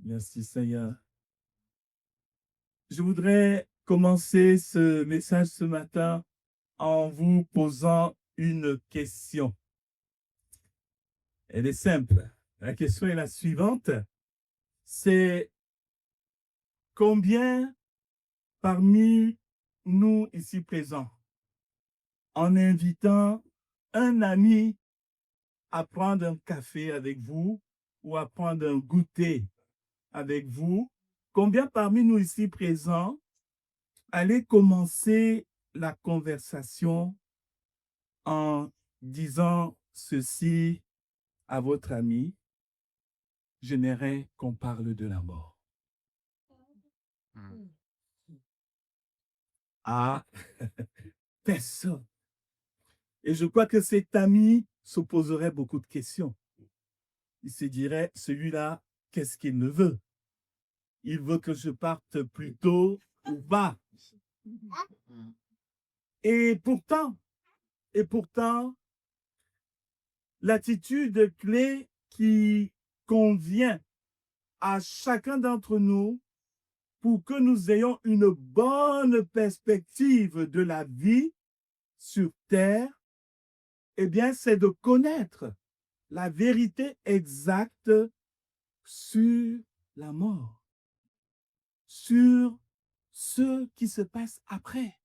Merci Seigneur. Je voudrais commencer ce message ce matin en vous posant une question. Elle est simple. La question est la suivante. C'est combien parmi nous ici présents, en invitant un ami à prendre un café avec vous ou à prendre un goûter avec vous, combien parmi nous ici présents allez commencer la conversation en disant ceci à votre ami: j'aimerais qu'on parle de la mort. Ah, personne. Et je crois que cet ami se poserait beaucoup de questions. Il se dirait, celui-là, qu'est-ce qu'il me veut? Il veut que je parte plus tôt ou pas? Et pourtant, l'attitude clé qui convient à chacun d'entre nous pour que nous ayons une bonne perspective de la vie sur Terre, eh bien, c'est de connaître la vérité exacte sur la mort, sur ce qui se passe après.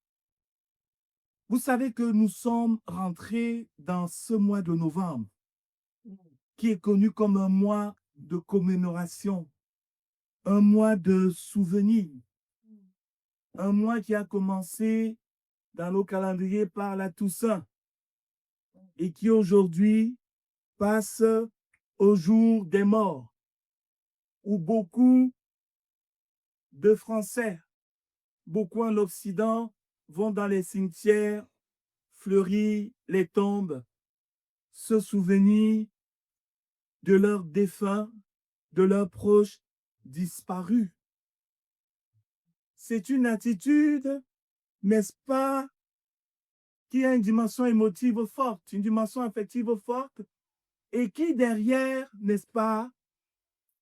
Vous savez que nous sommes rentrés dans ce mois de novembre, qui est connu comme un mois de commémoration, un mois de souvenirs, un mois qui a commencé dans nos calendriers par la Toussaint et qui aujourd'hui passe au jour des morts, où beaucoup de Français, beaucoup en Occident, vont dans les cimetières, fleurir les tombes, se souvenir de leurs défunts, de leurs proches disparus. C'est une attitude, n'est-ce pas, qui a une dimension émotive forte, une dimension affective forte, et qui derrière, n'est-ce pas,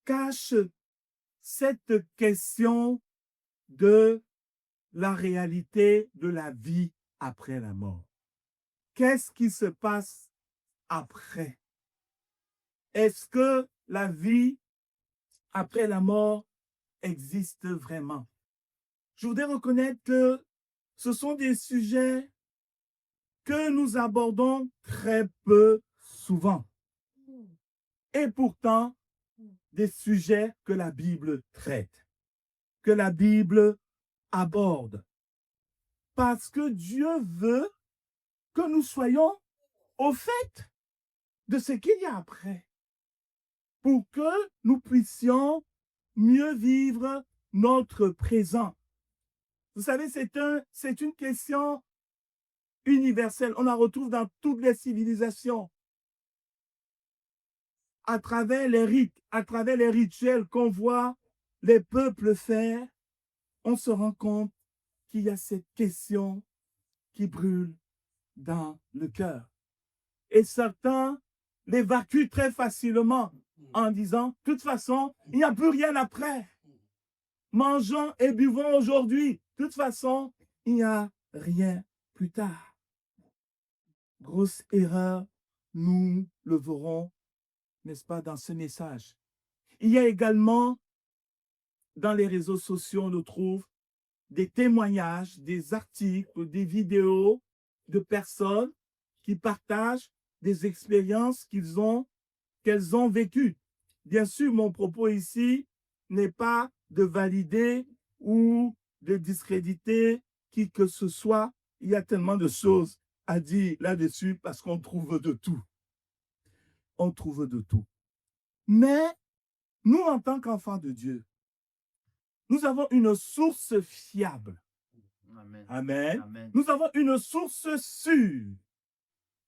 cache cette question de la réalité de la vie après la mort. Qu'est-ce qui se passe après? Est-ce que la vie après la mort existe vraiment? Je voudrais reconnaître que ce sont des sujets que nous abordons très peu souvent. Et pourtant, des sujets que la Bible traite, que la Bible aborde. Parce que Dieu veut que nous soyons au fait de ce qu'il y a après, pour que nous puissions mieux vivre notre présent. Vous savez, c'est une question universelle. On la retrouve dans toutes les civilisations. À travers les rites, à travers les rituels qu'on voit les peuples faire, on se rend compte qu'il y a cette question qui brûle dans le cœur. Et certains l'évacuent très facilement en disant, de toute façon, il n'y a plus rien après. Mangeons et buvons aujourd'hui. De toute façon, il n'y a rien plus tard. Grosse erreur, nous le verrons, n'est-ce pas, dans ce message. Il y a également, dans les réseaux sociaux, on le trouve, des témoignages, des articles, des vidéos de personnes qui partagent des expériences qu'elles ont vécues. Bien sûr, mon propos ici n'est pas de valider ou de discréditer qui que ce soit. Il y a tellement de choses à dire là-dessus parce qu'on trouve de tout. On trouve de tout. Mais nous, en tant qu'enfants de Dieu, nous avons une source fiable. Amen. Amen. Amen. Nous avons une source sûre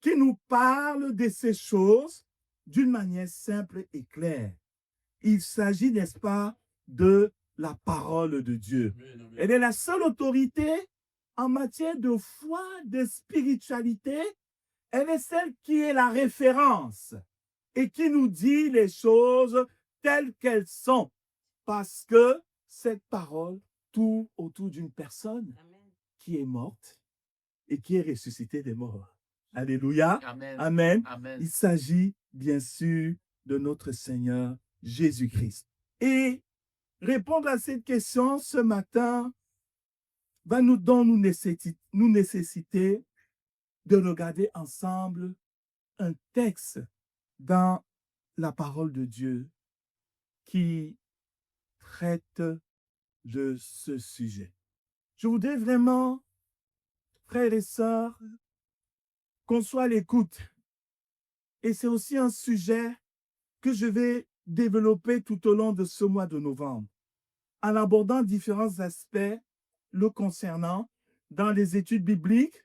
qui nous parle de ces choses d'une manière simple et claire. Il s'agit, n'est-ce pas, de la parole de Dieu. Amen. Elle est la seule autorité en matière de foi, de spiritualité. Elle est celle qui est la référence et qui nous dit les choses telles qu'elles sont. Parce que cette parole tourne autour d'une personne qui est morte et qui est ressuscitée des morts. Alléluia. Amen. Amen. Amen. Il s'agit bien sûr de notre Seigneur Jésus-Christ. Et répondre à cette question ce matin va nous nécessiter de regarder ensemble un texte dans la parole de Dieu qui traite de ce sujet. Je voudrais vraiment, frères et sœurs, qu'on soit à l'écoute. Et c'est aussi un sujet que je vais développer tout au long de ce mois de novembre, en abordant différents aspects le concernant dans les études bibliques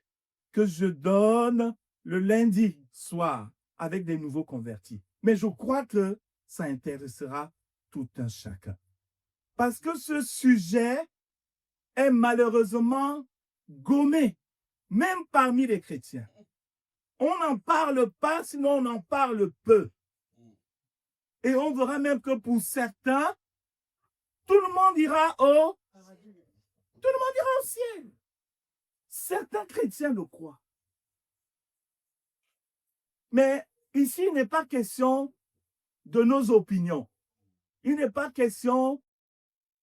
que je donne le lundi soir avec des nouveaux convertis. Mais je crois que ça intéressera tout un chacun. Parce que ce sujet est malheureusement gommé, même parmi les chrétiens. On n'en parle pas, sinon on en parle peu. Et on verra même que pour certains, tout le monde ira au ciel. Certains chrétiens le croient. Mais ici, il n'est pas question de nos opinions. Il n'est pas question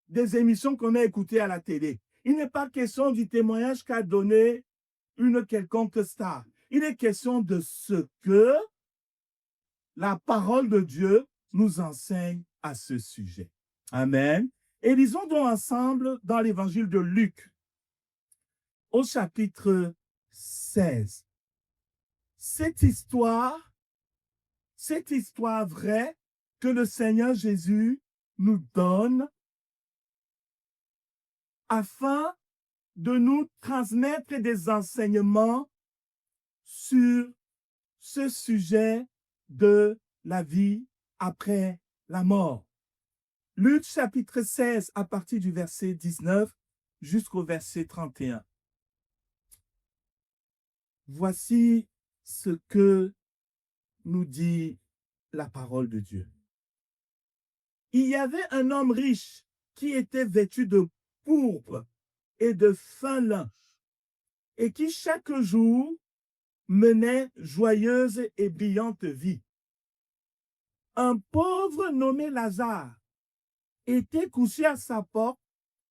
des émissions qu'on a écoutées à la télé. Il n'est pas question du témoignage qu'a donné une quelconque star. Il est question de ce que la parole de Dieu nous enseigne à ce sujet. Amen. Et lisons donc ensemble dans l'évangile de Luc, au chapitre 16. Cette histoire vraie que le Seigneur Jésus nous donne afin de nous transmettre des enseignements sur ce sujet de la vie après la mort. Luc chapitre 16 à partir du verset 19 jusqu'au verset 31. Voici ce que nous dit la parole de Dieu. Il y avait un homme riche qui était vêtu de pourpre et de fin lin et qui chaque jour menait joyeuse et brillante vie. Un pauvre nommé Lazare était couché à sa porte,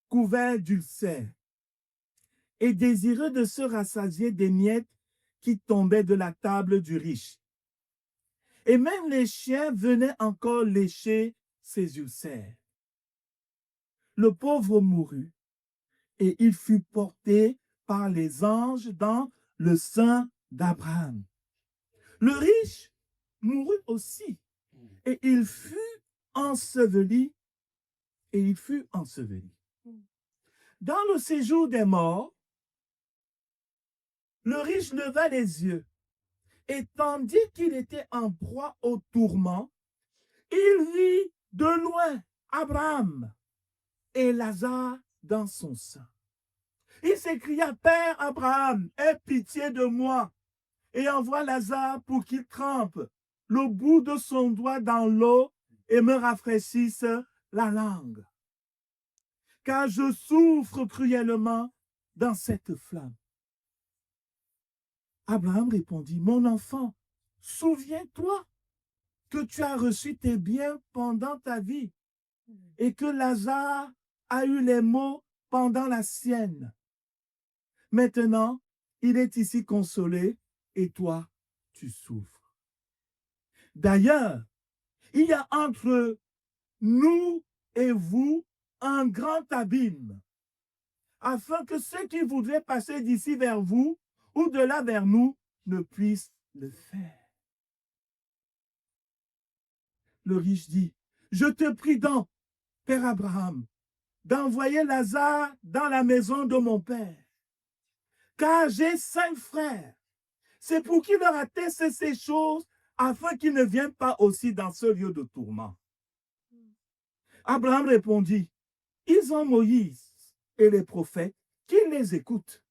couvert d'ulcères, et désireux de se rassasier des miettes qui tombaient de la table du riche. Et même les chiens venaient encore lécher ses ulcères. Le pauvre mourut, et il fut porté par les anges dans le sein d'Abraham. Le riche mourut aussi, et il fut enseveli. Dans le séjour des morts, le riche leva les yeux, et tandis qu'il était en proie au tourment, il vit de loin Abraham et Lazare dans son sein. Il s'écria: Père Abraham, aie pitié de moi et envoie Lazare pour qu'il trempe le bout de son doigt dans l'eau et me rafraîchisse la langue, car je souffre cruellement dans cette flamme. Abraham répondit: Mon enfant, souviens-toi que tu as reçu tes biens pendant ta vie et que Lazare a eu les maux pendant la sienne. Maintenant, il est ici consolé et toi, tu souffres. D'ailleurs, il y a entre nous et vous un grand abîme, afin que ceux qui voudraient passer d'ici vers vous ou de là vers nous ne puissent le faire. Le riche dit: Je te prie donc, Père Abraham, d'envoyer Lazare dans la maison de mon père, car j'ai 5 frères. C'est pour qu'il leur atteste ces choses, afin qu'ils ne viennent pas aussi dans ce lieu de tourment. Abraham répondit: Ils ont Moïse et les prophètes, qu'ils les écoutent.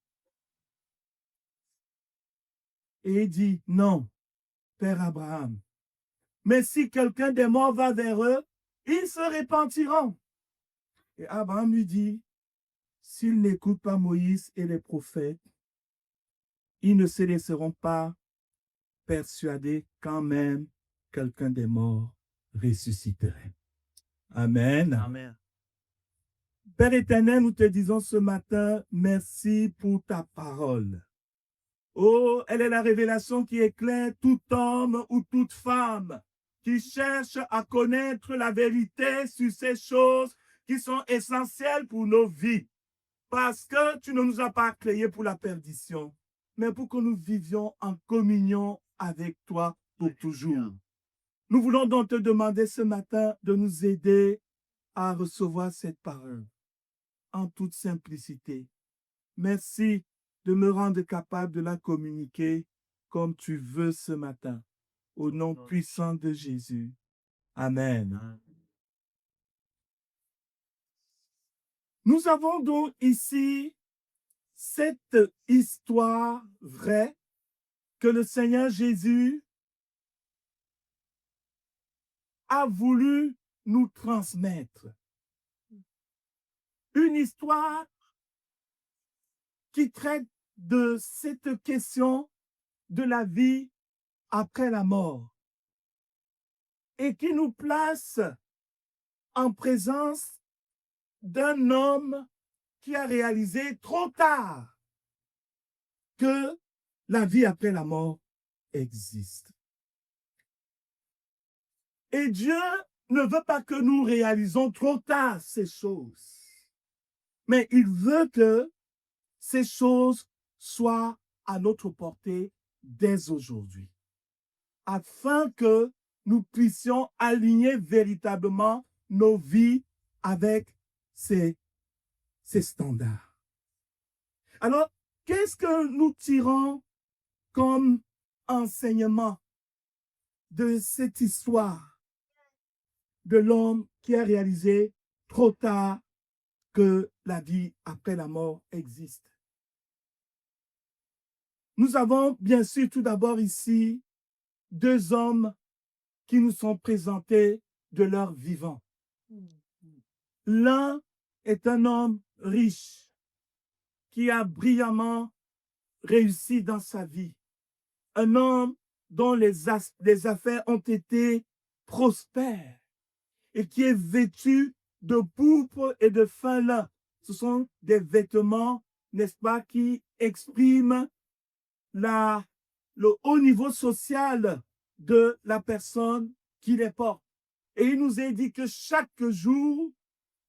Et il dit: Non, Père Abraham, mais si quelqu'un des morts va vers eux, ils se repentiront. Et Abraham lui dit, s'ils n'écoutent pas Moïse et les prophètes, ils ne se laisseront pas persuader quand même quelqu'un des morts ressusciterait. Amen. Amen. Père éternel, nous te disons ce matin, merci pour ta parole. Oh, elle est la révélation qui éclaire tout homme ou toute femme qui cherche à connaître la vérité sur ces choses qui sont essentielles pour nos vies. Parce que tu ne nous as pas créés pour la perdition, mais pour que nous vivions en communion avec toi pour toujours. Nous voulons donc te demander ce matin de nous aider à recevoir cette parole en toute simplicité. Merci de me rendre capable de la communiquer comme tu veux ce matin. Au nom puissant de Jésus. Amen. Nous avons donc ici cette histoire vraie que le Seigneur Jésus a voulu nous transmettre. Une histoire qui traite de cette question de la vie après la mort et qui nous place en présence d'un homme qui a réalisé trop tard que la vie après la mort existe. Et Dieu ne veut pas que nous réalisons trop tard ces choses, mais il veut que ces choses soient à notre portée dès aujourd'hui, afin que nous puissions aligner véritablement nos vies avec ces standards. Alors, qu'est-ce que nous tirons comme enseignement de cette histoire de l'homme qui a réalisé trop tard que la vie après la mort existe? Nous avons bien sûr tout d'abord ici deux hommes qui nous sont présentés de leur vivant. L'un est un homme riche qui a brillamment réussi dans sa vie. Un homme dont les affaires ont été prospères et qui est vêtu de pourpre et de fin lin. Ce sont des vêtements, n'est-ce pas, qui expriment le haut niveau social de la personne qui les porte. Et il nous est dit que chaque jour,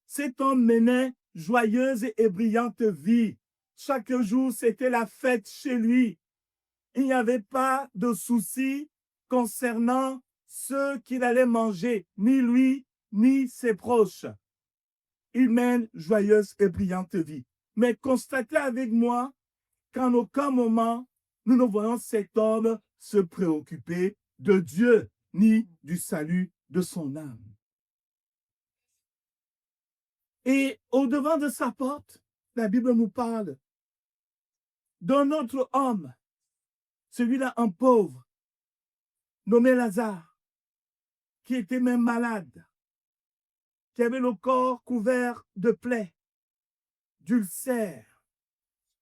cet homme menait joyeuse et brillante vie. Chaque jour, c'était la fête chez lui. Il n'y avait pas de souci concernant ce qu'il allait manger, ni lui, ni ses proches. Il mène joyeuse et brillante vie. Mais constatez avec moi qu'en aucun moment, nous ne voyons cet homme se préoccuper de Dieu, ni du salut de son âme. Et au-devant de sa porte, la Bible nous parle d'un autre homme, celui-là un pauvre, nommé Lazare, qui était même malade, qui avait le corps couvert de plaies, d'ulcères,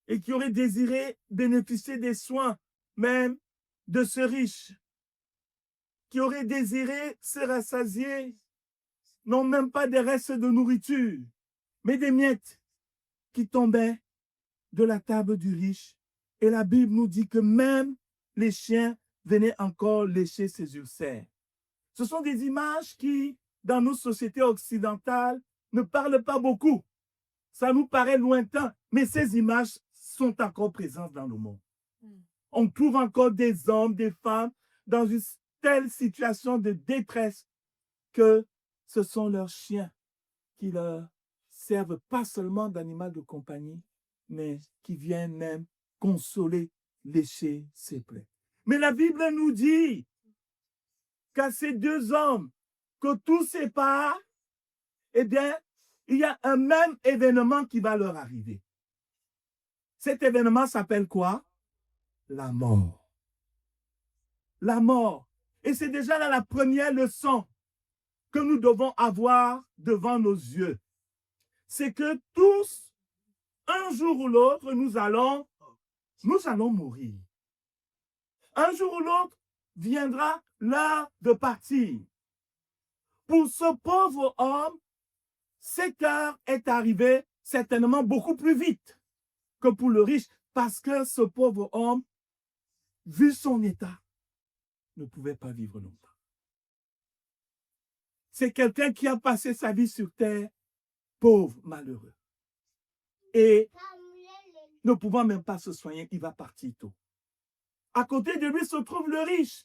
et qui aurait désiré bénéficier des soins même de ce riche, qui aurait désiré se rassasier, non même pas des restes de nourriture, mais des miettes qui tombaient de la table du riche. Et la Bible nous dit que même les chiens venaient encore lécher ses ulcères. Ce sont des images qui, dans nos sociétés occidentales, ne parlent pas beaucoup. Ça nous paraît lointain, mais ces images sont encore présentes dans le monde. On trouve encore des hommes, des femmes dans une telle situation de détresse que ce sont leurs chiens qui leur servent pas seulement d'animal de compagnie, mais qui viennent même consoler, lécher ses plaies. Mais la Bible nous dit qu'à ces deux hommes, que tout sépare, eh bien, il y a un même événement qui va leur arriver. Cet événement s'appelle quoi? La mort. La mort. Et c'est déjà là la première leçon que nous devons avoir devant nos yeux. c'est que tous, un jour ou l'autre, nous allons mourir. Un jour ou l'autre, viendra l'heure de partir. Pour ce pauvre homme, cette heure est arrivée certainement beaucoup plus vite que pour le riche, parce que ce pauvre homme, vu son état, ne pouvait pas vivre longtemps. C'est quelqu'un qui a passé sa vie sur terre, pauvre, malheureux. Et ne pouvant même pas se soigner, il va partir tôt. À côté de lui se trouve le riche,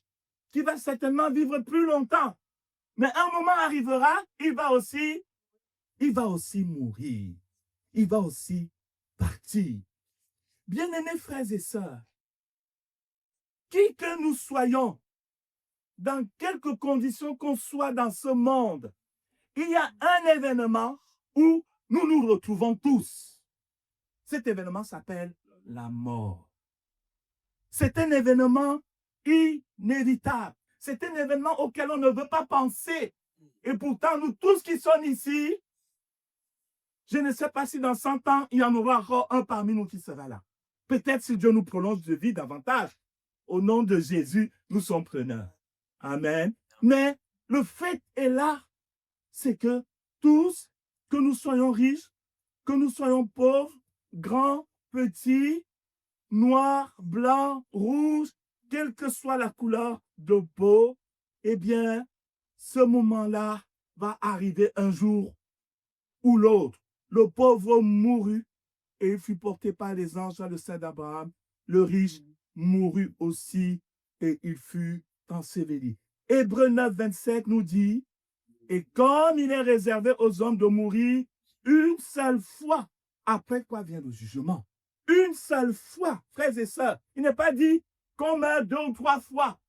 qui va certainement vivre plus longtemps. Mais un moment arrivera, il va aussi mourir. Il va aussi partir. Bien-aimés frères et sœurs, qui que nous soyons, dans quelques conditions qu'on soit dans ce monde, il y a un événement où nous nous retrouvons tous. Cet événement s'appelle la mort. C'est un événement inévitable. C'est un événement auquel on ne veut pas penser. Et pourtant, nous tous qui sommes ici, je ne sais pas si dans 100 ans, il y en aura encore un parmi nous qui sera là. Peut-être si Dieu nous prolonge de vie davantage. Au nom de Jésus, nous sommes preneurs. Amen. Mais le fait est là, c'est que tous, que nous soyons riches, que nous soyons pauvres, grands, petits, noirs, blancs, rouges, quelle que soit la couleur de peau, eh bien, ce moment-là va arriver un jour ou l'autre. Le pauvre mourut et il fut porté par les anges dans le sein d'Abraham. Le riche mourut aussi et il fut enseveli. Hébreux 9, 27 nous dit, et comme il est réservé aux hommes de mourir une seule fois, après quoi vient le jugement. Une seule fois, frères et sœurs. Il n'est pas dit qu'on meurt 2 ou 3 fois.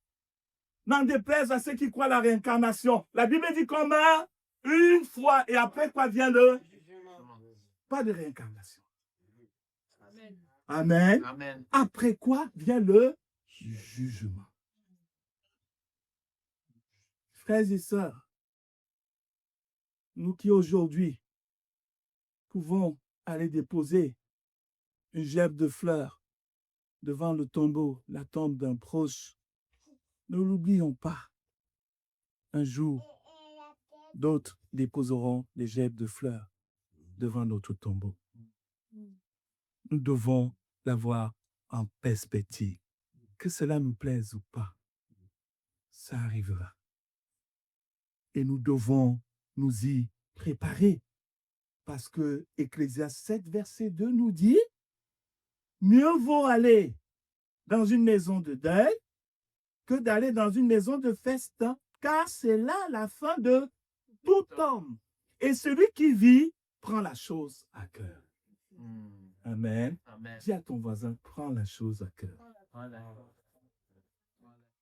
N'en déplaise à ceux qui croient à la réincarnation. La Bible dit qu'on meurt une fois et après quoi vient le jugement. Pas de réincarnation. Amen. Amen. Amen. Après quoi vient le jugement. Frères et sœurs, nous qui aujourd'hui pouvons aller déposer une gerbe de fleurs devant le tombeau, la tombe d'un proche, ne l'oublions pas. Un jour, d'autres déposeront des gerbes de fleurs devant notre tombeau. Nous devons l'avoir en perspective. Que cela nous plaise ou pas, ça arrivera. Et nous devons nous y préparer. Parce que Ecclésiaste 7, verset 2 nous dit, mieux vaut aller dans une maison de deuil que d'aller dans une maison de festin, car c'est là la fin de tout homme. Et celui qui vit prend la chose à cœur. Amen. Amen. Dis à ton voisin, prends la chose à cœur.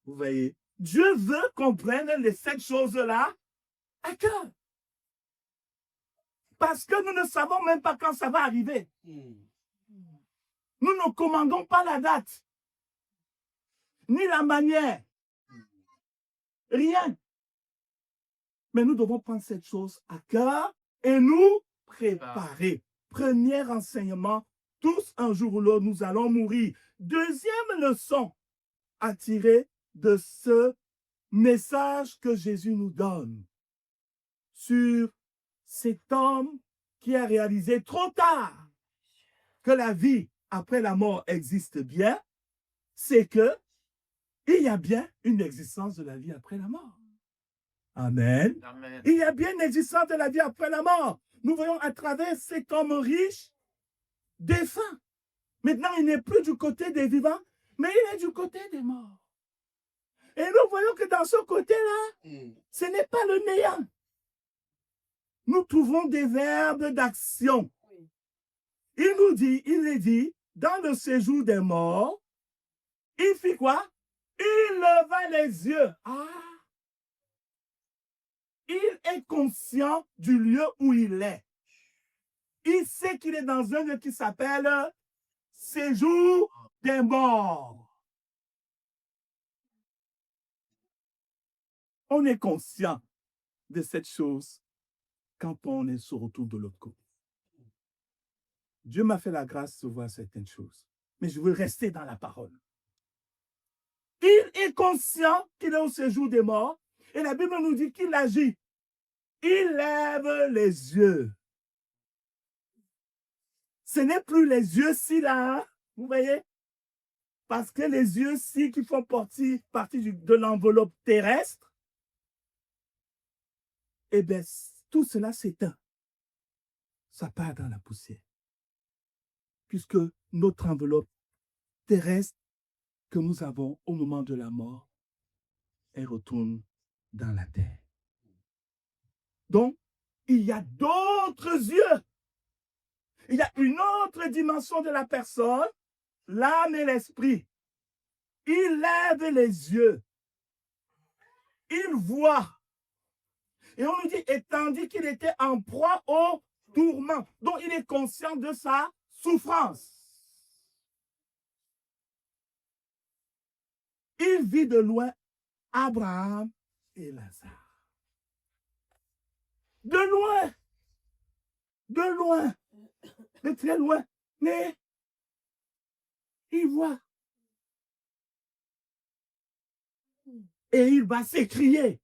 Vous voyez, Dieu veut qu'on prenne les 7 choses-là à cœur. Parce que nous ne savons même pas quand ça va arriver. Nous ne commandons pas la date, ni la manière, rien. Mais nous devons prendre cette chose à cœur et nous préparer. Premier enseignement, tous un jour ou l'autre, nous allons mourir. Deuxième leçon à tirer de ce message que Jésus nous donne sur cet homme qui a réalisé trop tard que la vie après la mort existe bien, c'est que il y a bien une existence de la vie après la mort. Amen. Amen. Il y a bien une existence de la vie après la mort. Nous voyons à travers cet homme riche, défunt. Maintenant, il n'est plus du côté des vivants, mais il est du côté des morts. Et nous voyons que dans ce côté-là, ce n'est pas le néant. Nous trouvons des verbes d'action. Il est dit, dans le séjour des morts, il fit quoi? Il leva les yeux. Il est conscient du lieu où il est. Il sait qu'il est dans un lieu qui s'appelle séjour des morts. On est conscient de cette chose quand on est sur retour de l'autre côté. Dieu m'a fait la grâce de voir certaines choses. Mais je veux rester dans la parole. Il est conscient qu'il est au séjour des morts. Et la Bible nous dit qu'il agit. Il lève les yeux. Ce n'est plus les yeux-ci là, hein, vous voyez? Parce que les yeux-ci qui font partie de l'enveloppe terrestre, eh bien, tout cela s'éteint. Ça part dans la poussière. Puisque notre enveloppe terrestre que nous avons au moment de la mort, elle retourne dans la terre. Donc, il y a d'autres yeux. Il y a une autre dimension de la personne, l'âme et l'esprit. Il lève les yeux. Il voit. Et on nous dit, et tandis qu'il était en proie au tourment. Donc, il est conscient de sa souffrance. Il vit de loin Abraham et Lazare. De loin. De loin. De très loin. Mais il voit. Et il va s'écrier.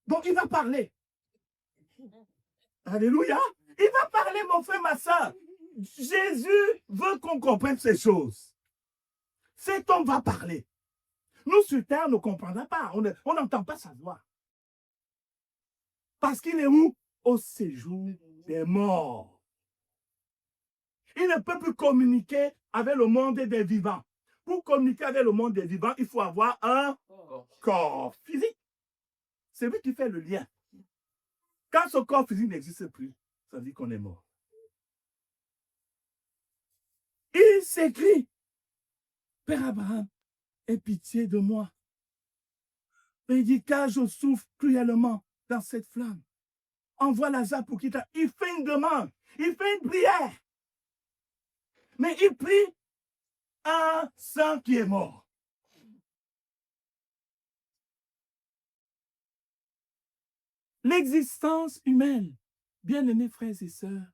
Donc, il va parler. Alléluia. Il va parler, mon frère, ma soeur. Jésus veut qu'on comprenne ces choses. Cet homme va parler. Nous, sur terre, ne comprendrons pas. On n'entend pas sa voix. Parce qu'il est où? Au séjour des morts. Il ne peut plus communiquer avec le monde des vivants. Pour communiquer avec le monde des vivants, il faut avoir un corps physique. C'est lui qui fait le lien. Quand ce corps physique n'existe plus, ça veut dire qu'on est mort. Il s'écrie, Père Abraham, aie pitié de moi. Et il dit, car je souffre cruellement dans cette flamme. Envoie Lazare pour qu'il il fait une demande, il fait une prière. Mais il prie un sang qui est mort. L'existence humaine, bien-aimés frères et sœurs,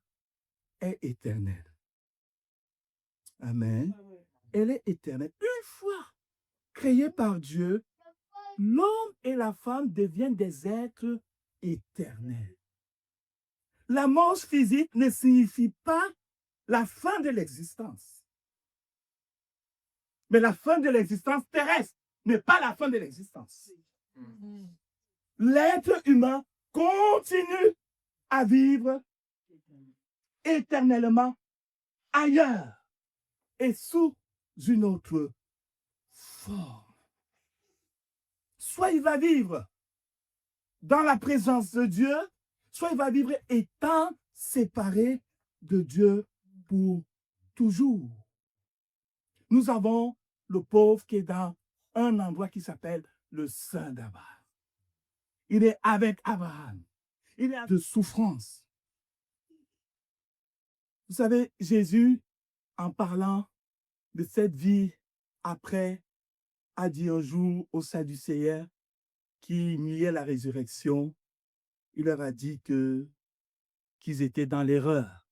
est éternelle. Amen. Elle est éternelle. Une fois créée par Dieu, l'homme et la femme deviennent des êtres éternels. La mort physique ne signifie pas la fin de l'existence. Mais la fin de l'existence terrestre n'est pas la fin de l'existence. L'être humain continue à vivre éternellement ailleurs et sous une autre forme. Soit il va vivre dans la présence de Dieu, soit il va vivre étant séparé de Dieu pour toujours. Nous avons le pauvre qui est dans un endroit qui s'appelle le sein d'Abraham. Il est avec Abraham. Il est de souffrance. Vous savez, Jésus, en parlant de cette vie après, a dit un jour aux Sadducéens qui niaient la résurrection, il leur a dit qu'ils étaient dans l'erreur.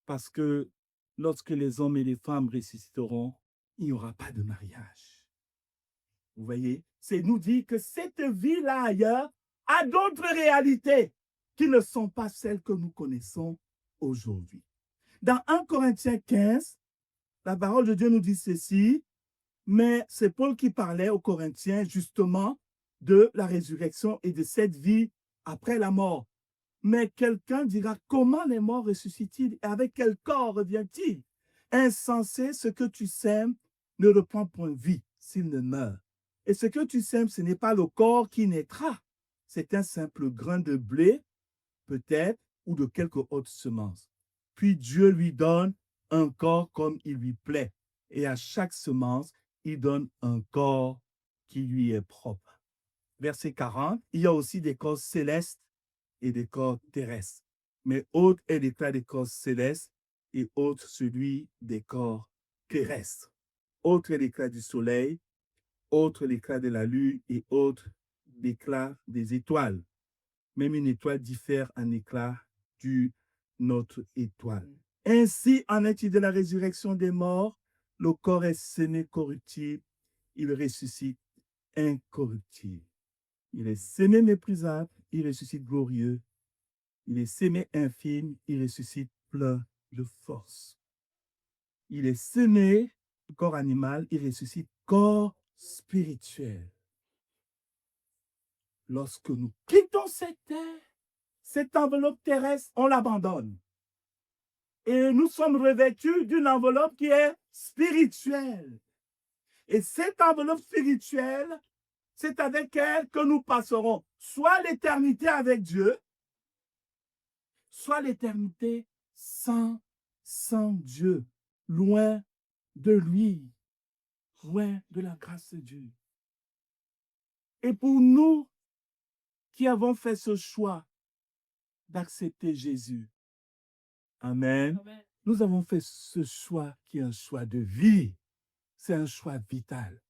Parce que lorsque les hommes et les femmes ressusciteront, il n'y aura pas de mariage. Vous voyez, c'est nous dire que cette vie-là ailleurs a d'autres réalités qui ne sont pas celles que nous connaissons aujourd'hui. Dans 1 Corinthiens 15, la parole de Dieu nous dit ceci, mais c'est Paul qui parlait aux Corinthiens justement de la résurrection et de cette vie après la mort. Mais quelqu'un dira, comment les morts ressuscitent-ils et avec quel corps revient-il? Insensé, ce que tu sèmes ne reprend point vie s'il ne meurt. Et ce que tu sèmes, ce n'est pas le corps qui naîtra. C'est un simple grain de blé, peut-être, ou de quelque autre semence. Puis Dieu lui donne un corps comme il lui plaît. Et à chaque semence, il donne un corps qui lui est propre. Verset 40, il y a aussi des corps célestes et des corps terrestres. Mais autre est l'éclat des corps célestes et autre celui des corps terrestres. Autre est l'éclat du soleil, autre l'éclat de la lune et autre l'éclat des étoiles. Même une étoile diffère en éclat d'une autre étoile. Ainsi en est-il de la résurrection des morts. Le corps est séné corruptible, il ressuscite incorruptible. Il est séné méprisable, il ressuscite glorieux. Il est séné infime, il ressuscite plein de force. Il est séné corps animal, il ressuscite corps spirituel. Lorsque nous quittons cette terre, cette enveloppe terrestre, on l'abandonne. Et nous sommes revêtus d'une enveloppe qui est spirituelle. Et cette enveloppe spirituelle, c'est avec elle que nous passerons soit l'éternité avec Dieu, soit l'éternité sans Dieu, loin de lui, loin de la grâce de Dieu. Et pour nous qui avons fait ce choix d'accepter Jésus, amen, amen, nous avons fait ce choix qui est un choix de vie. C'est un choix vital.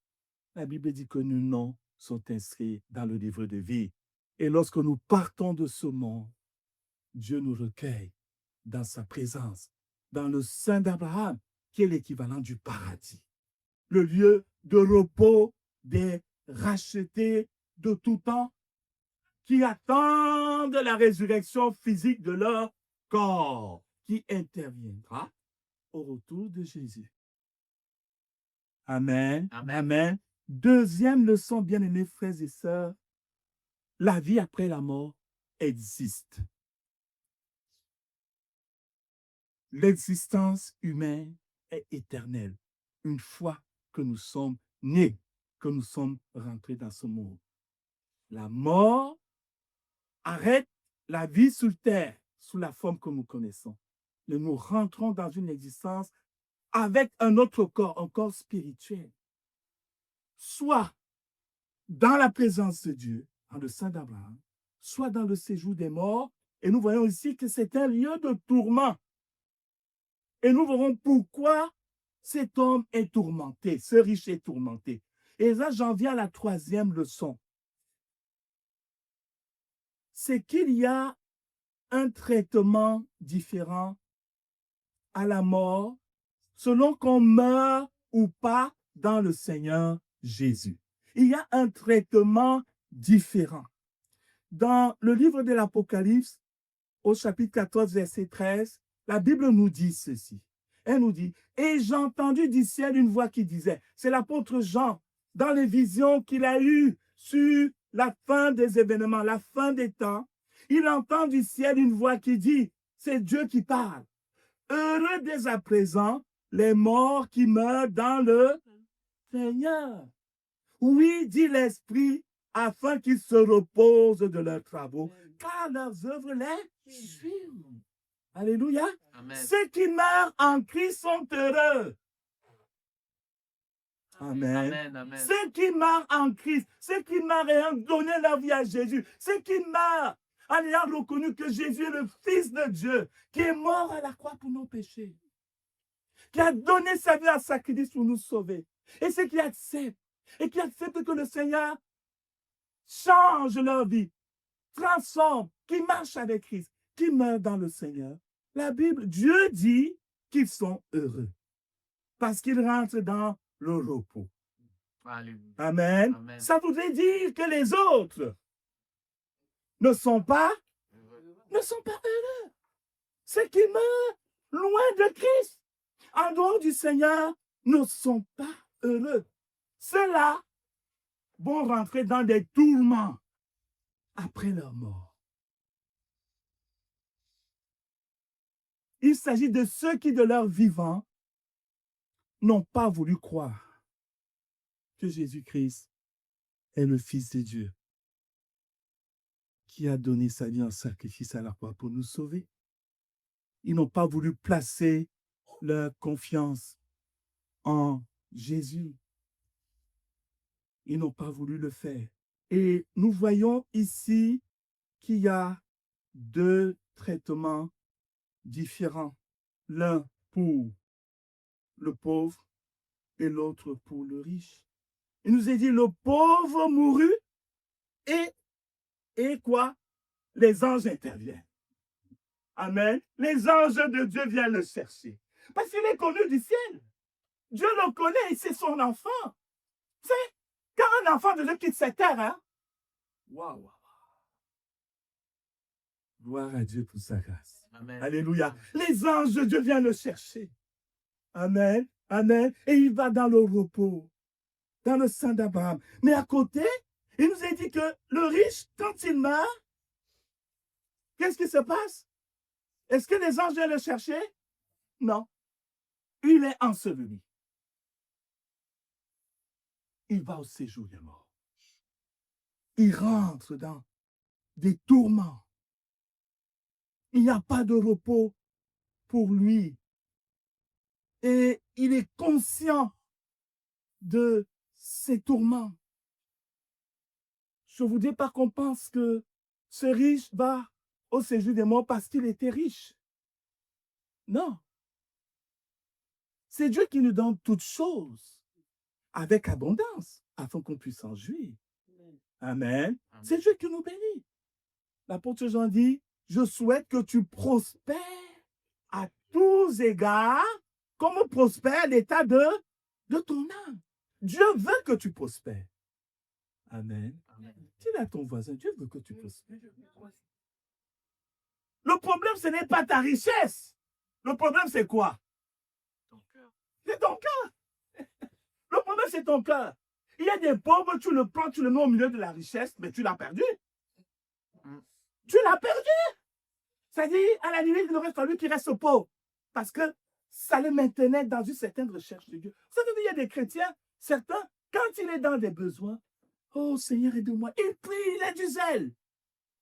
La Bible dit que nos noms sont inscrits dans le livre de vie. Et lorsque nous partons de ce monde, Dieu nous recueille dans sa présence, dans le sein d'Abraham, qui est l'équivalent du paradis, le lieu de repos des rachetés de tout temps qui attendent la résurrection physique de leur corps, qui interviendra au retour de Jésus. Amen. Amen. Amen. Deuxième leçon, bien-aimés frères et sœurs, la vie après la mort existe. L'existence humaine est éternelle une fois que nous sommes nés, que nous sommes rentrés dans ce monde. La mort arrête la vie sur terre sous la forme que nous connaissons. Mais nous rentrons dans une existence avec un autre corps, un corps spirituel. Soit dans la présence de Dieu, dans le sein d'Abraham, soit dans le séjour des morts. Et nous voyons ici que c'est un lieu de tourment. Et nous verrons pourquoi cet homme est tourmenté, ce riche est tourmenté. Et là, j'en viens à la troisième leçon. C'est qu'il y a un traitement différent à la mort selon qu'on meurt ou pas dans le Seigneur Jésus. Il y a un traitement différent. Dans le livre de l'Apocalypse, au chapitre 14, verset 13, la Bible nous dit ceci. Elle nous dit, « Et j'ai entendu du ciel une voix qui disait, » c'est l'apôtre Jean, dans les visions qu'il a eues sur la fin des événements, la fin des temps, il entend du ciel une voix qui dit, c'est Dieu qui parle. « Heureux dès à présent les morts qui meurent dans le Seigneur. » Oui, dit l'Esprit, afin qu'ils se reposent de leurs travaux, car leurs œuvres les suivent. Alléluia. Amen. Ceux qui meurent en Christ sont heureux. Amen. Amen, amen. Ceux qui meurent en Christ, ceux qui meurent ayant donné leur vie à Jésus, ceux qui meurent en ayant reconnu que Jésus est le Fils de Dieu, qui est mort à la croix pour nos péchés, qui a donné sa vie en sacrifice pour nous sauver, et ceux qui acceptent, que le Seigneur change leur vie, transforme, qui marchent avec Christ, qui meurent dans le Seigneur. La Bible, Dieu dit qu'ils sont heureux parce qu'ils rentrent dans le repos. Amen. Amen. Ça voudrait dire que les autres ne sont pas heureux. Ceux qui meurent loin de Christ, en dehors du Seigneur, ne sont pas heureux. Ceux-là vont rentrer dans des tourments après leur mort. Il s'agit de ceux qui, de leur vivant, n'ont pas voulu croire que Jésus-Christ est le Fils de Dieu, qui a donné sa vie en sacrifice à la croix pour nous sauver. Ils n'ont pas voulu placer leur confiance en Jésus. Ils n'ont pas voulu le faire. Et nous voyons ici qu'il y a deux traitements différents. L'un pour le pauvre et l'autre pour le riche. Il nous est dit, le pauvre mourut et quoi? Les anges interviennent. Amen. Les anges de Dieu viennent le chercher. Parce qu'il est connu du ciel. Dieu le connaît et c'est son enfant. C'est quand un enfant de Dieu quitte cette terre, hein? Waouh! Gloire à Dieu pour sa grâce. Amen. Alléluia. Les anges de Dieu viennent le chercher. Amen. Amen. Et il va dans le repos, dans le sein d'Abraham. Mais à côté, il nous a dit que le riche, quand il meurt, qu'est-ce qui se passe? Est-ce que les anges viennent le chercher? Non. Il est enseveli. Il va au séjour des morts. Il rentre dans des tourments. Il n'y a pas de repos pour lui. Et il est conscient de ces tourments. Je ne vous dis pas qu'on pense que ce riche va au séjour des morts parce qu'il était riche. Non. C'est Dieu qui nous donne toutes choses avec abondance afin qu'on puisse en jouir. Amen. C'est Dieu qui nous bénit. L'apôtre Jean dit, je souhaite que tu prospères à tous égards comme prospère l'état de ton âme. Dieu veut que tu prospères. Amen. Dis-le à ton voisin, Dieu veut que tu prospères. Le problème, ce n'est pas ta richesse. Le problème, c'est quoi? C'est ton cœur. Le problème, c'est ton cœur. Il y a des pauvres, tu le prends, tu le mets au milieu de la richesse, mais tu l'as perdu. Tu l'as perdu. C'est-à-dire, à la limite, il aurait fallu qu'il reste pauvre. Parce que ça le maintenait dans une certaine recherche de Dieu. Vous savez, il y a des chrétiens, certains, quand il est dans des besoins, oh Seigneur, aide-moi, il prie, il a du zèle.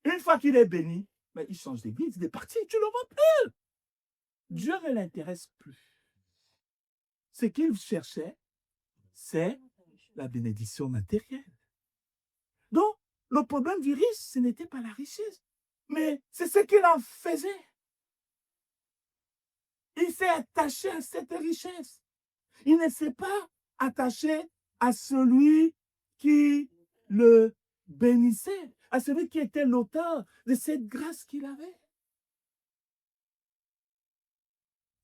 Une fois qu'il est béni, mais il change d'église, il est parti, tu ne le vois plus. Dieu ne l'intéresse plus. Ce qu'il cherchait, c'est la bénédiction matérielle. Donc, le problème du riche, ce n'était pas la richesse, mais c'est ce qu'il en faisait. Il s'est attaché à cette richesse. Il ne s'est pas attaché à celui qui le bénissait, à celui qui était l'auteur de cette grâce qu'il avait.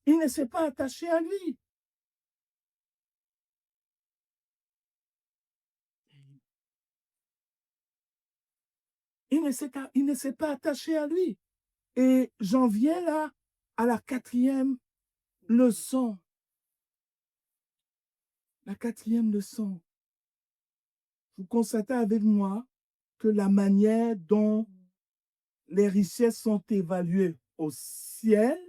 Il ne s'est pas attaché à lui. Il ne s'est pas attaché à lui. Et j'en viens là à la quatrième leçon. La quatrième leçon. Vous constatez avec moi que la manière dont les richesses sont évaluées au ciel,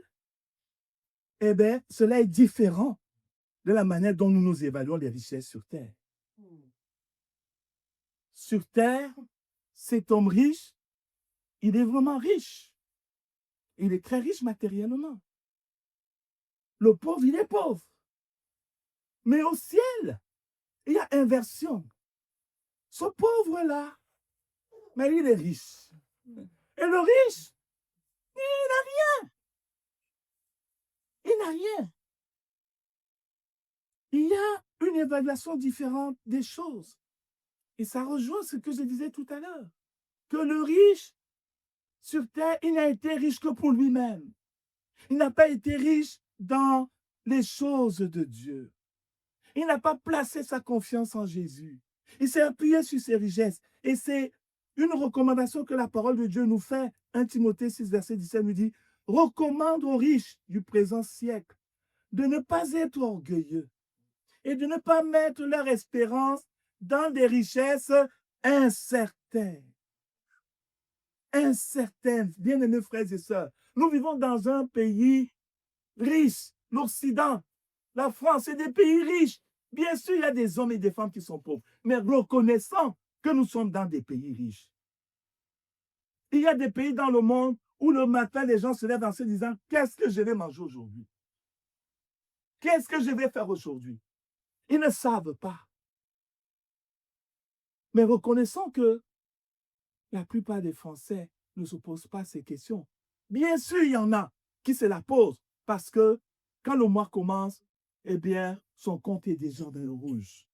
eh bien, cela est différent de la manière dont nous nous évaluons les richesses sur terre. Sur terre, cet homme riche, il est vraiment riche. Il est très riche matériellement. Le pauvre, il est pauvre. Mais au ciel, il y a inversion. Ce pauvre-là, mais il est riche. Et le riche, il n'a rien. Il n'a rien. Il y a une évaluation différente des choses. Et ça rejoint ce que je disais tout à l'heure. Que le riche, sur terre, il n'a été riche que pour lui-même. Il n'a pas été riche dans les choses de Dieu. Il n'a pas placé sa confiance en Jésus. Il s'est appuyé sur ses richesses. Et c'est une recommandation que la parole de Dieu nous fait. 1 Timothée 6, verset 17 nous dit, « Recommande aux riches du présent siècle de ne pas être orgueilleux et de ne pas mettre leur espérance dans des richesses incertaines. » Incertaines, bien-aimés frères et sœurs. Nous vivons dans un pays riche, l'Occident, la France, c'est des pays riches. Bien sûr, il y a des hommes et des femmes qui sont pauvres, mais reconnaissons que nous sommes dans des pays riches. Il y a des pays dans le monde où le matin, les gens se lèvent en se disant, qu'est-ce que je vais manger aujourd'hui? Qu'est-ce que je vais faire aujourd'hui? Ils ne savent pas. Mais reconnaissons que la plupart des Français ne se posent pas ces questions. Bien sûr, il y en a qui se la posent parce que quand le mois commence, eh bien, son compte est déjà dans le rouge.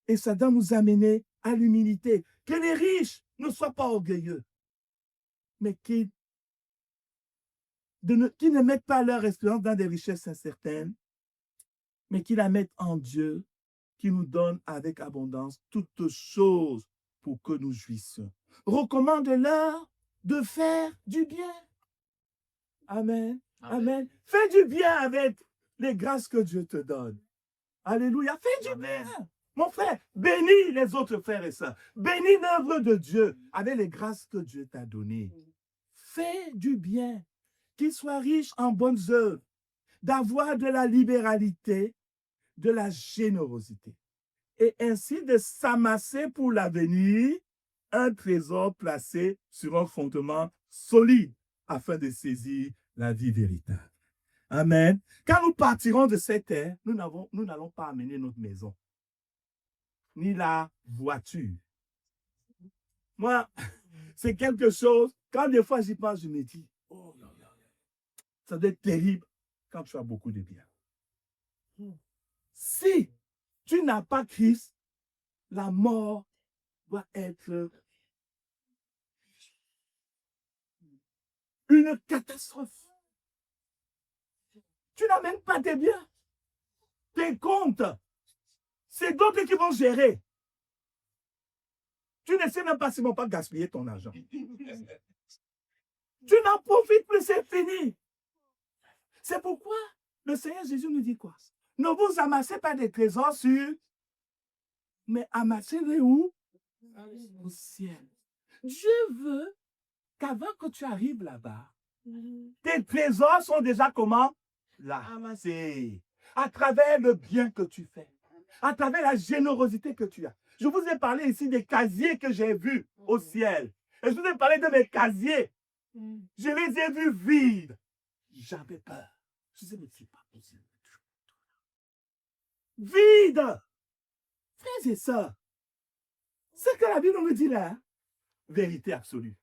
Et ça doit nous amener à l'humilité. Que les riches ne soient pas orgueilleux, mais qu'ils qui ne mettent pas leur espérance dans des richesses incertaines, mais qui la mettent en Dieu, qui nous donne avec abondance toutes choses pour que nous jouissions. Recommande-leur de faire du bien. Amen. Amen. Fais du bien avec les grâces que Dieu te donne. Alléluia. Fais du bien. Mon frère, bénis les autres frères et sœurs. Bénis l'œuvre de Dieu avec les grâces que Dieu t'a données. Fais du bien. Qu'il soit riche en bonnes œuvres, d'avoir de la libéralité, de la générosité, et ainsi de s'amasser pour l'avenir un trésor placé sur un fondement solide afin de saisir la vie véritable. Amen. Quand nous partirons de cette terre, nous n'allons pas amener notre maison, ni la voiture. Moi, c'est quelque chose, quand des fois j'y pense, je me dis, oh, ça doit être terrible quand tu as beaucoup de biens. Si tu n'as pas Christ, la mort doit être une catastrophe. Tu n'as même pas tes biens. Tes comptes, c'est d'autres qui vont gérer. Tu ne sais même pas s'ils ne vont pas gaspiller ton argent. Tu n'en profites plus, c'est fini. C'est pourquoi le Seigneur Jésus nous dit quoi? Ne vous amassez pas des trésors sur, mais amassez-les où? Au ciel. Dieu veut qu'avant que tu arrives là-bas, tes trésors sont déjà comment? Là. Amassés. À travers le bien que tu fais, à travers la générosité que tu as. Je vous ai parlé ici des casiers que j'ai vus au ciel. Et je vous ai parlé de mes casiers. Je les ai vus vides. J'avais peur. Je disais, mais c'est pas possible. Vide. Frères et sœurs, ce que la Bible nous dit là, vérité absolue.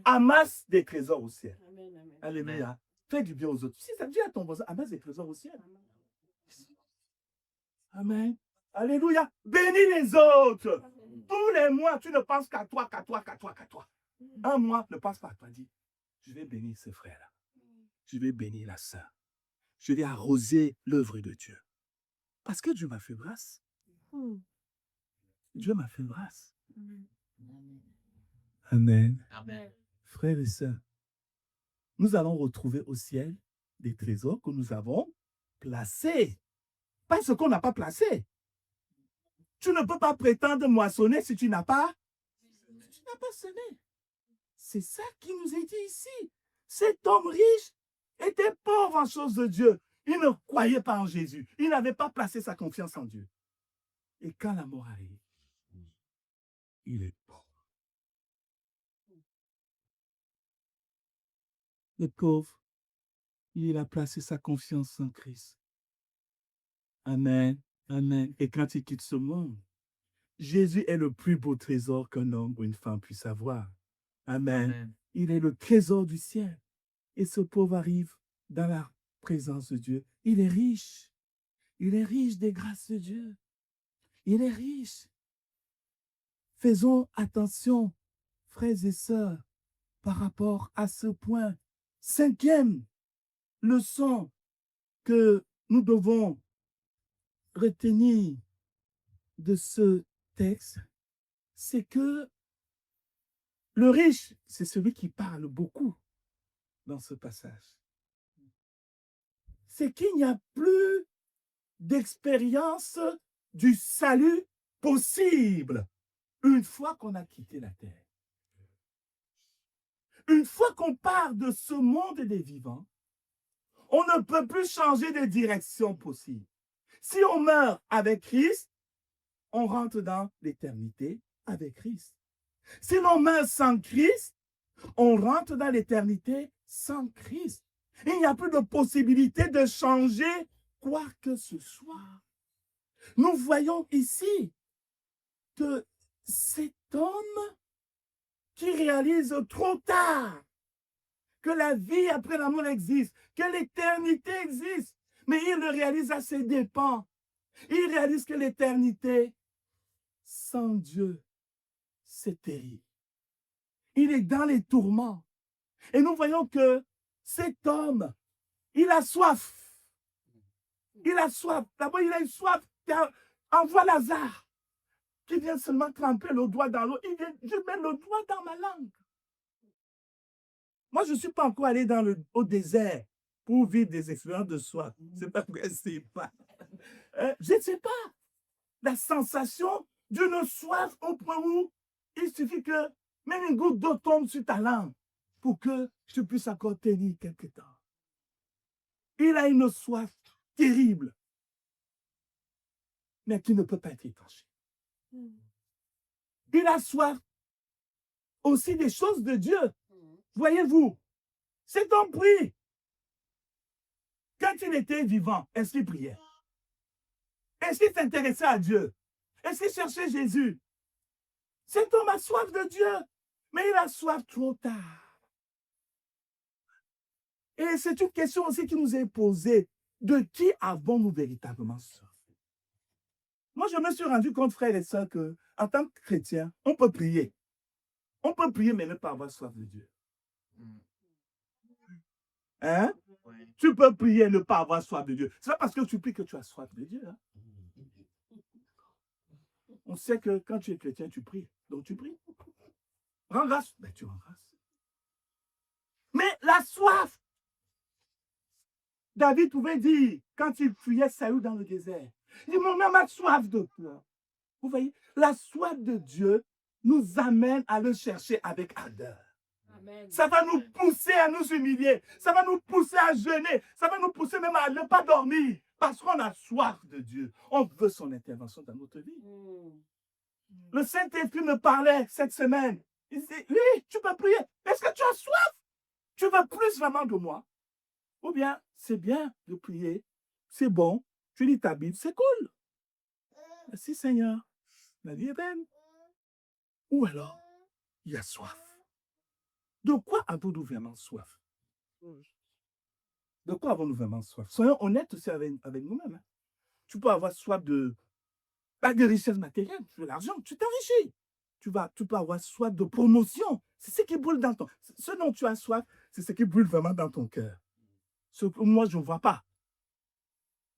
Amasse des trésors au ciel. Alléluia. Fais du bien aux autres. Si ça dit à ton voisin, amasse des trésors au ciel. Amen. Alléluia. Bénis les autres. Tous les mois, tu ne penses qu'à toi, qu'à toi, qu'à toi, qu'à toi. Un mois, ne pense pas à toi. Dis, je vais bénir ce frère-là. Je vais bénir la sœur. Je vais arroser l'œuvre de Dieu. Parce que Dieu m'a fait grâce. Dieu m'a fait grâce. Amen. Amen. Frères et sœurs, nous allons retrouver au ciel des trésors que nous avons placés. Pas ce qu'on n'a pas placé. Tu ne peux pas prétendre moissonner si tu n'as pas semé. C'est ça qui nous est dit ici. Cet homme riche était pauvre en choses de Dieu. Il ne croyait pas en Jésus. Il n'avait pas placé sa confiance en Dieu. Et quand la mort arrive, il est pauvre. Le pauvre, il a placé sa confiance en Christ. Amen. Amen. Et quand il quitte ce monde, Jésus est le plus beau trésor qu'un homme ou une femme puisse avoir. Amen. Amen. Il est le trésor du ciel. Et ce pauvre arrive dans la présence de Dieu. Il est riche. Il est riche des grâces de Dieu. Il est riche. Faisons attention, frères et sœurs, par rapport à ce point. Cinquième leçon que nous devons retenir de ce texte, c'est que le riche, c'est celui qui parle beaucoup dans ce passage. C'est qu'il n'y a plus d'expérience du salut possible une fois qu'on a quitté la terre. Une fois qu'on part de ce monde des vivants, on ne peut plus changer de direction possible. Si on meurt avec Christ, on rentre dans l'éternité avec Christ. Si l'on meurt sans Christ, on rentre dans l'éternité sans Christ. Il n'y a plus de possibilité de changer quoi que ce soit. Nous voyons ici que cet homme qui réalise trop tard que la vie après la mort existe, que l'éternité existe, mais il le réalise à ses dépens. Il réalise que l'éternité sans Dieu, c'est terrible. Il est dans les tourments. Et nous voyons que Cet homme, il a soif. Il a soif. D'abord, il a une soif. Envoie Lazare, qui vient seulement tremper le doigt dans l'eau. Il dit, je mets le doigt dans ma langue. Moi, je ne suis pas encore allé au désert pour vivre des expériences de soif. C'est pas que je ne sais pas. Je ne sais pas. La sensation d'une soif au point où il suffit que même une goutte d'eau tombe sur ta langue pour que tu puisses encore tenir quelque temps. Il a une soif terrible, mais qui ne peut pas être étanchée. Il a soif aussi des choses de Dieu. Voyez-vous, cet homme prie. Quand il était vivant, est-ce qu'il priait? Est-ce qu'il s'intéressait à Dieu? Est-ce qu'il cherchait Jésus? Cet homme a soif de Dieu, mais il a soif trop tard. Et c'est une question aussi qui nous est posée. De qui avons-nous véritablement soif? Moi, je me suis rendu compte, frères et sœurs, qu'en tant que chrétien, on peut prier. On peut prier, mais ne pas avoir soif de Dieu. Hein? Oui. Tu peux prier et ne pas avoir soif de Dieu. C'est pas parce que tu pries que tu as soif de Dieu. Hein? On sait que quand tu es chrétien, tu pries. Donc tu pries. Rends grâce. Ben, tu rends grâce. Mais la soif, David pouvait dire, quand il fuyait Saül dans le désert, il dit, mon âme a soif de toi. Vous voyez, la soif de Dieu nous amène à le chercher avec ardeur. Amen. Ça va nous pousser à nous humilier. Ça va nous pousser à jeûner. Ça va nous pousser même à ne pas dormir. Parce qu'on a soif de Dieu. On veut son intervention dans notre vie. Le Saint-Esprit me parlait cette semaine. Il dit, oui, tu peux prier. Est-ce que tu as soif? Tu veux plus vraiment de moi? Ou bien, c'est bien de prier. C'est bon. Tu lis ta Bible, c'est cool. Merci Seigneur. La vie est belle. Ou alors, il y a soif. De quoi avons-nous vraiment soif? De quoi avons-nous vraiment soif? Soyons honnêtes aussi avec nous-mêmes. Hein. Tu peux avoir soif pas de richesse matérielle, de l'argent, tu t'enrichis. Tu peux avoir soif de promotion. C'est ce qui brûle dans ton... Ce dont tu as soif, c'est ce qui brûle vraiment dans ton cœur. Ce que moi, je ne vois pas.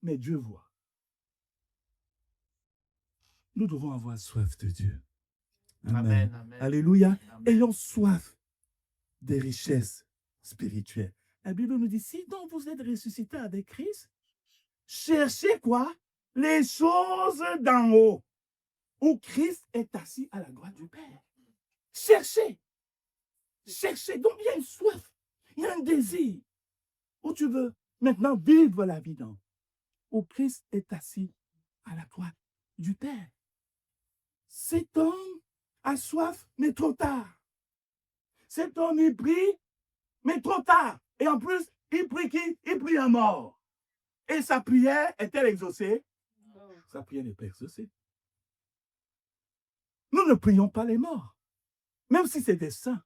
Mais Dieu voit. Nous devons avoir soif de Dieu. Amen. Amen. Alléluia. Amen. Ayons soif des richesses spirituelles. La Bible nous dit, si donc vous êtes ressuscité avec Christ, cherchez quoi? Les choses d'en haut, où Christ est assis à la droite du Père. Cherchez. Cherchez. Donc, il y a une soif, il y a un désir, où tu veux maintenant vivre la vie d'en haut, où Christ est assis à la droite du Père. Cet homme a soif, mais trop tard. Cet homme, il prie, mais trop tard. Et en plus, il prie qui? Il prie un mort. Et sa prière est-elle exaucée? Non. Sa prière n'est pas exaucée. Nous ne prions pas les morts, même si c'est des saints.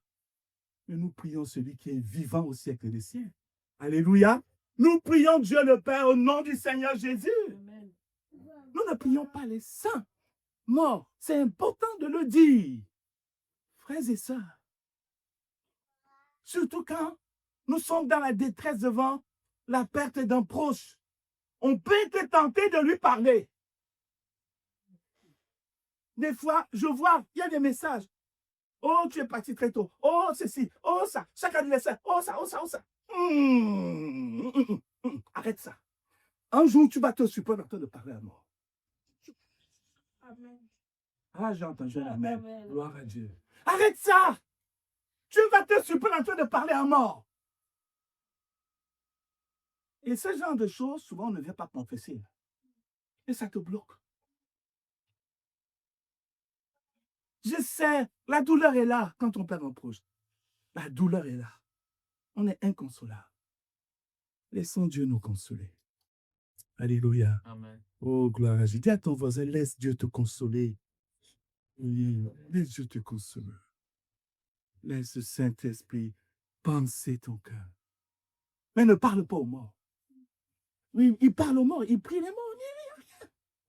Mais nous prions celui qui est vivant au siècle des siècles. Alléluia. Nous prions Dieu le Père au nom du Seigneur Jésus. Amen. Nous ne prions pas les saints morts. C'est important de le dire. Frères et sœurs, surtout quand nous sommes dans la détresse devant la perte d'un proche, on peut être tenté de lui parler. Des fois, je vois, il y a des messages. Oh, tu es parti très tôt. Oh, ceci. Oh, ça. Chaque anniversaire. Oh, ça, oh, ça, oh, ça. Arrête ça. Un jour, tu vas te surprendre en train de parler à mort. Amen. Ah, j'ai entendu un amen. Amen. Gloire à Dieu. Arrête ça. Tu vas te surprendre en train de parler à mort. Et ce genre de choses, souvent, on ne vient pas confesser. Et ça te bloque. Je sais, la douleur est là quand on perd un proche. La douleur est là. On est inconsolable. Laissons Dieu nous consoler. Alléluia. Amen. Oh, gloire à Dieu. Dis à ton voisin, laisse Dieu te consoler. Oui, laisse Dieu te consoler. Laisse le Saint-Esprit penser ton cœur. Mais ne parle pas aux morts. Oui, il parle aux morts, il prie les morts.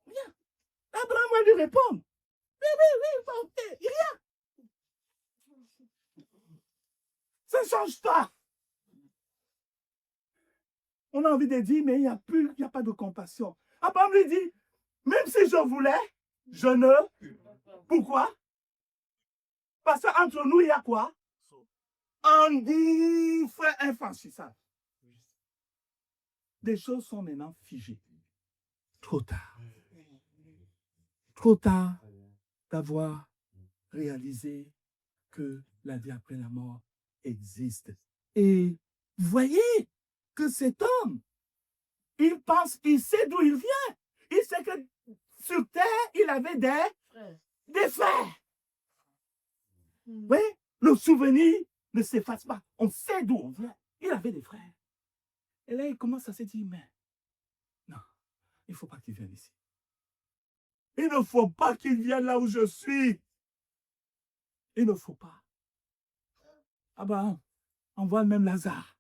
Viens. Abraham va lui répondre. Oui, rien. Ça ne change pas. On a envie de dire, mais il n'y a pas de compassion. Abraham lui dit, même si je voulais, je ne. Pourquoi? Parce qu'entre nous, il y a quoi? Un gouffre infranchissable. Des choses sont maintenant figées. Trop tard. Trop tard d'avoir réalisé que la vie après la mort existe. Et voyez que cet homme, il pense, il sait d'où il vient. Il sait que sur terre, il avait des frères. Oui, le souvenir ne s'efface pas. On sait d'où on vient. Il avait des frères. Et là, il commence à se dire, mais non, il ne faut pas qu'il vienne ici. Il ne faut pas qu'il vienne là où je suis. Il ne faut pas. Ah ben, on voit même Lazare.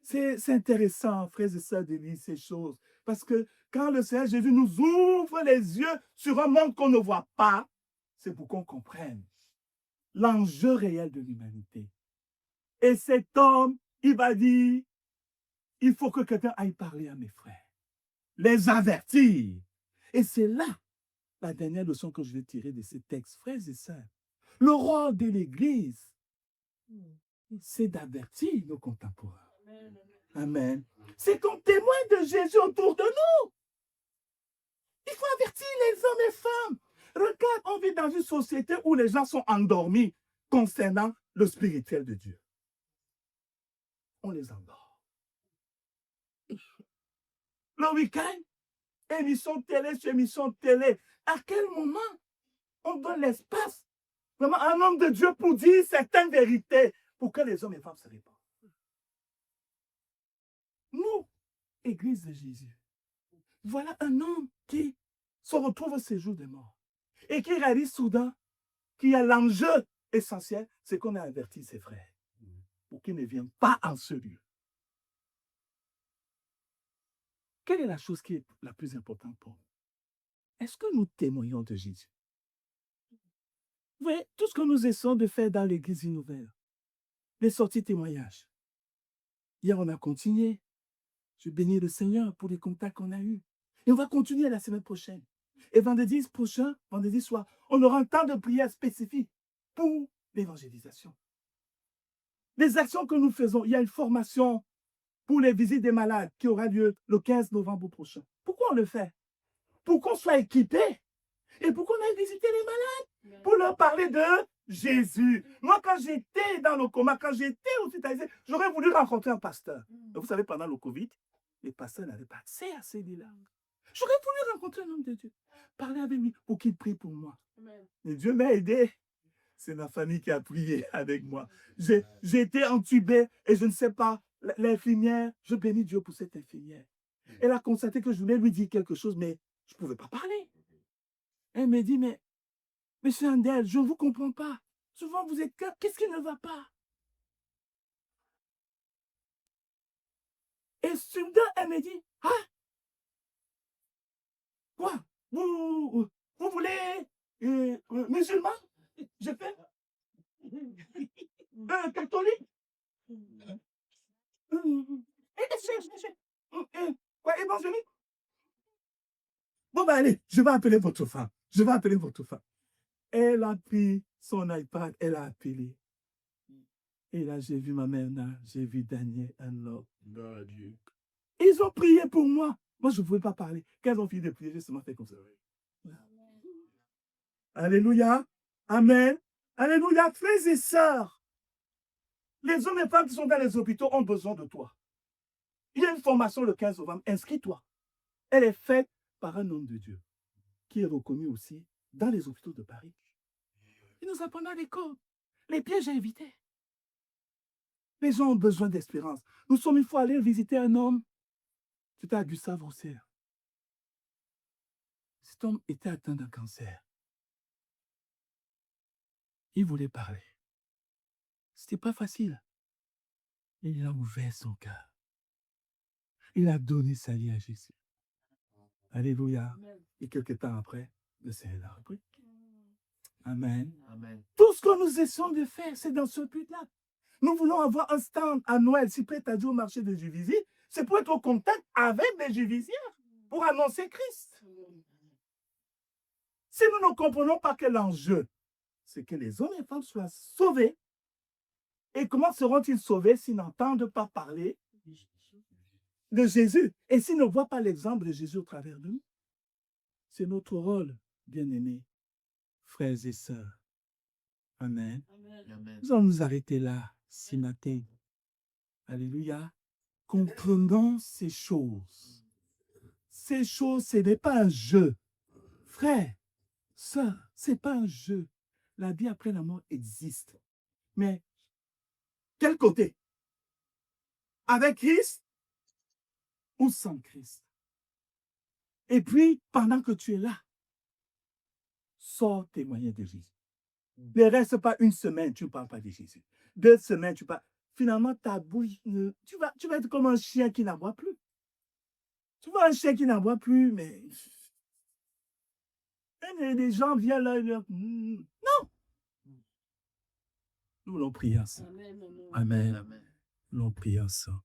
C'est intéressant, frères et sœurs, de lire ces choses. Parce que quand le Seigneur Jésus nous ouvre les yeux sur un monde qu'on ne voit pas, c'est pour qu'on comprenne l'enjeu réel de l'humanité. Et cet homme, il va dire, il faut que quelqu'un aille parler à mes frères, les avertir. Et c'est là la dernière leçon que je vais tirer de ces textes, frères et sœurs. Le rôle de l'Église, c'est d'avertir nos contemporains. Amen. C'est qu'on témoigne de Jésus autour de nous. Il faut avertir les hommes et femmes. Regarde, on vit dans une société où les gens sont endormis concernant le spirituel de Dieu. On les endort. Le week-end, émission télé sur émission télé. À quel moment on donne l'espace vraiment à un homme de Dieu pour dire certaines vérités pour que les hommes et femmes se répandent? Nous, Église de Jésus, voilà un homme qui se retrouve au séjour des morts et qui réalise soudain qu'il y a l'enjeu essentiel, c'est qu'on a averti ses frères pour qu'ils ne viennent pas en ce lieu. Quelle est la chose qui est la plus importante pour nous? Est-ce que nous témoignons de Jésus? Vous voyez, tout ce que nous essayons de faire dans l'Église nouvelle, les sorties témoignages. Hier, on a continué. Je bénis le Seigneur pour les contacts qu'on a eus. Et on va continuer la semaine prochaine. Et vendredi prochain, vendredi soir, on aura un temps de prière spécifique pour l'évangélisation. Les actions que nous faisons, il y a une formation pour les visites des malades qui aura lieu le 15 novembre prochain. Pourquoi on le fait? Pour qu'on soit équipés et pour qu'on aille visiter les malades, pour leur parler de Jésus. Moi, quand j'étais dans le coma, quand j'étais hospitalisé, j'aurais voulu rencontrer un pasteur. Et vous savez, pendant le Covid, les pasteurs n'avaient pas accès à ces lits-là. J'aurais voulu rencontrer un homme de Dieu, parler avec lui pour qu'il prie pour moi. Et Dieu m'a aidé. C'est ma famille qui a prié avec moi. J'ai été entubé et je ne sais pas, l'infirmière, je bénis Dieu pour cette infirmière. Elle a constaté que je voulais lui dire quelque chose, mais je ne pouvais pas parler. Elle me dit, mais monsieur Andel, je ne vous comprends pas. Souvent, vous êtes là, qu'est-ce qui ne va pas? Et soudain, elle me dit, ah, quoi? Vous voulez musulman? Je fais catholique? Quoi, évangélique? Bon, ben allez, je vais appeler votre femme. Je vais appeler votre femme. Elle a pris son iPad, elle a appelé. Et là, j'ai vu ma mère, j'ai vu Daniel, alors, Dieu. Ils ont prié pour moi. Moi, je ne pouvais pas parler. Quand ils ont fini de prier, j'ai seulement fait comme ça. Alléluia. Amen. Alléluia. Frères et sœurs, les hommes et femmes qui sont dans les hôpitaux ont besoin de toi. Il y a une formation le 15 novembre. Inscris-toi. Elle est faite par un homme de Dieu qui est reconnu aussi dans les hôpitaux de Paris. Il nous apprend à l'école. Les pièges à éviter. Les gens ont besoin d'espérance. Nous sommes une fois allés visiter un homme. C'était à Gustave-Roussel. Cet homme était atteint d'un cancer. Il voulait parler. C'était pas facile. Il a ouvert son cœur. Il a donné sa vie à Jésus. Alléluia. Et quelques temps après, le Seigneur l'a repris. Amen. Amen. Tout ce que nous essayons de faire, c'est dans ce but-là. Nous voulons avoir un stand à Noël. Si prêt à dire au marché de Juvisy, c'est pour être au contact avec des Juvisiens, pour annoncer Christ. Si nous ne comprenons pas que l'enjeu, c'est que les hommes et femmes soient sauvés. Et comment seront-ils sauvés s'ils n'entendent pas parler de Jésus et s'ils ne voient pas l'exemple de Jésus au travers de nous? C'est notre rôle, bien-aimés, frères et sœurs. Amen. Amen. Nous allons nous arrêter là ce matin. Alléluia. Comprenons ces choses. Ces choses, ce n'est pas un jeu. Frère, sœur, ce n'est pas un jeu. La vie après la mort existe. Mais quel côté? Avec Christ ou sans Christ? Et puis, pendant que tu es là, sors témoigner de Jésus. Ne reste pas une semaine, tu ne parles pas de Jésus. 2 semaines, tu parles. Finalement, ta bouche, tu vas être comme un chien qui n'aboie plus. Tu vois un chien qui n'aboie plus, mais les gens viennent là, non. Nous voulons prier ensemble. Amen. Amen. Nous voulons prier ensemble.